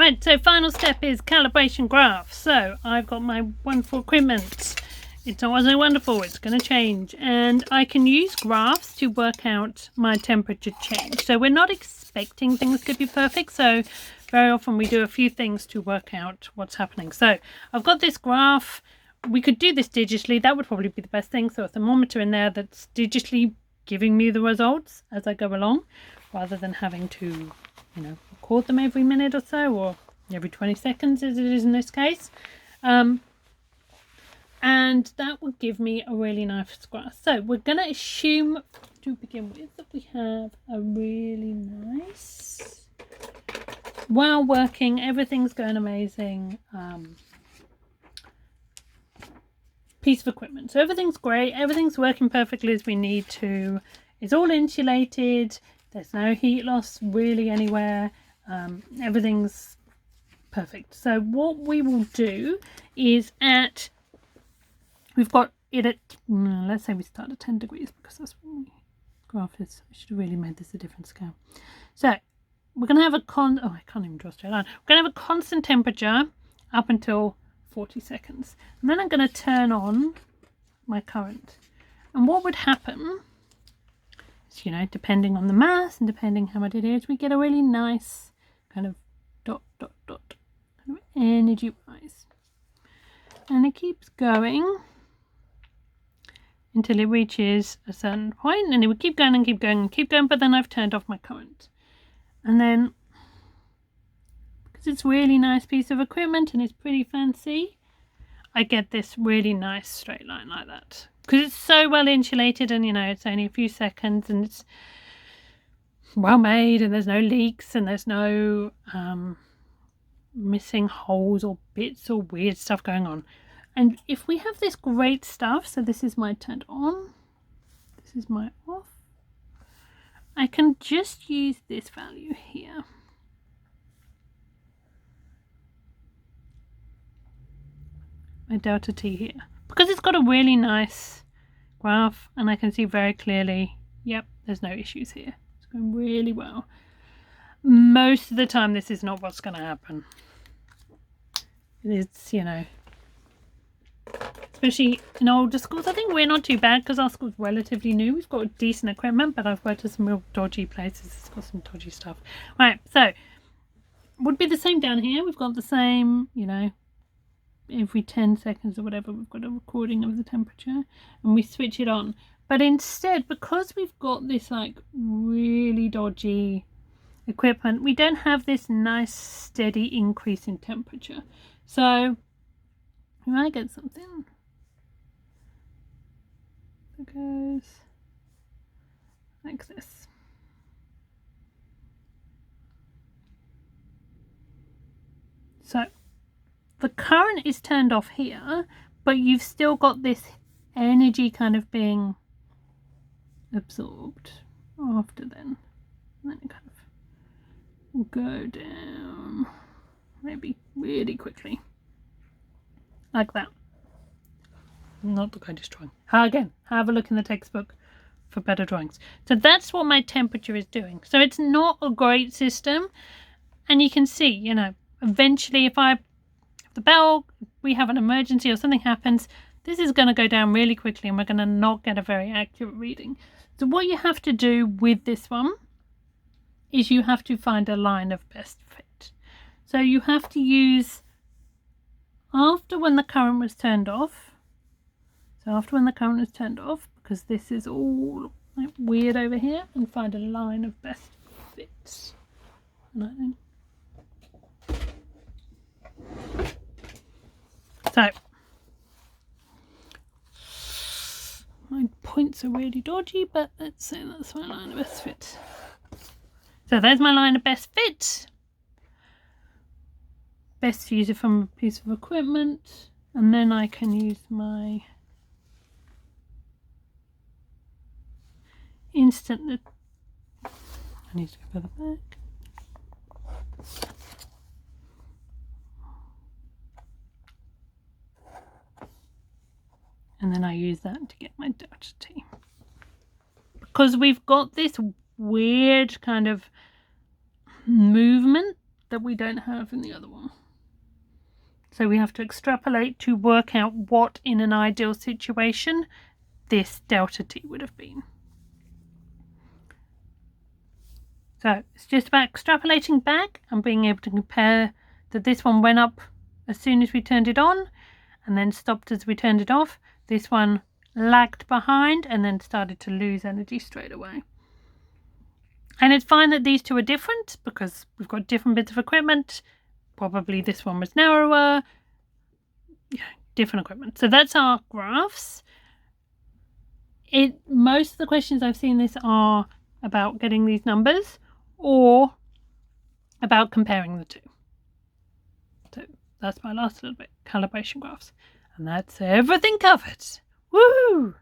Right, so final step is calibration graph. So I've got my wonderful equipment. It's also wonderful, it's going to change. And I can use graphs to work out my temperature change. So we're not expecting things to be perfect. So very often we do a few things to work out what's happening. So I've got this graph. We could do this digitally. That would probably be the best thing. So a thermometer in there that's digitally giving me the results as I go along, rather than having to, record them every minute or so, or every 20 seconds as it is in this case. And that would give me a really nice graph. So we're going to assume to begin with that we have a really nice, well working, everything's going amazing piece of equipment. So everything's great, everything's working perfectly as we need to. It's all insulated, there's no heat loss really anywhere. Everything's perfect. So what we will do is we've got it at, let's say we start at 10 degrees because that's what my graph is. I should have really made this a different scale. So we're going to have I can't even draw a straight line. We're going to have a constant temperature up until 40 seconds. And then I'm going to turn on my current. And what would happen is, depending on the mass and depending how much it is, we get a really nice kind of dot, dot, dot, kind of energy rise. And it keeps going until it reaches a certain point, and it would keep going and keep going and keep going, but then I've turned off my current. And then, because it's a really nice piece of equipment and it's pretty fancy, I get this really nice straight line like that. Because it's so well insulated and, it's only a few seconds and it's well made and there's no leaks and there's no missing holes or bits or weird stuff going on. And if we have this great stuff, so this is my turned on, this is my off, I can just use this value here. My delta T here. Because it's got a really nice graph and I can see very clearly, yep, there's no issues here. It's going really well. Most of the time this is not what's going to happen. It's, especially in older schools. I think we're not too bad because our school's relatively new. We've got decent equipment, but I've worked at some real dodgy places. It's got some dodgy stuff. Right, so would be the same down here. We've got the same, every 10 seconds or whatever, we've got a recording of the temperature and we switch it on. But instead, because we've got this like really dodgy equipment, we don't have this nice steady increase in temperature. So we might get something that goes like this. So the current is turned off here, but you've still got this energy kind of being absorbed after then. And then it kind of will go down, maybe really quickly. Like that. Not the greatest drawing. Again, have a look in the textbook for better drawings. So that's what my temperature is doing. So it's not a great system. And you can see, eventually if the bell, we have an emergency or something happens, this is going to go down really quickly and we're going to not get a very accurate reading. So what you have to do with this one is you have to find a line of best fit. So you have to use after when the current was turned off. So after when the current was turned off, because this is all like weird over here, and find a line of best fits. So my points are really dodgy, but let's say that's my line of best fit. So there's my line of best fit. Best to use it from a piece of equipment, and then I can use my instant. I need to go further back. And then I use that to get my delta T. Because we've got this weird kind of movement that we don't have in the other one. So we have to extrapolate to work out what in an ideal situation this delta t would have been. So it's just about extrapolating back and being able to compare that this one went up as soon as we turned it on and then stopped as we turned it off. This one lagged behind and then started to lose energy straight away. And it's fine that these two are different because we've got different bits of equipment. Probably this one was narrower. Yeah, different equipment. So that's our graphs. Most of the questions I've seen this are about getting these numbers or about comparing the two. So that's my last little bit, calibration graphs. And that's everything covered. Woohoo!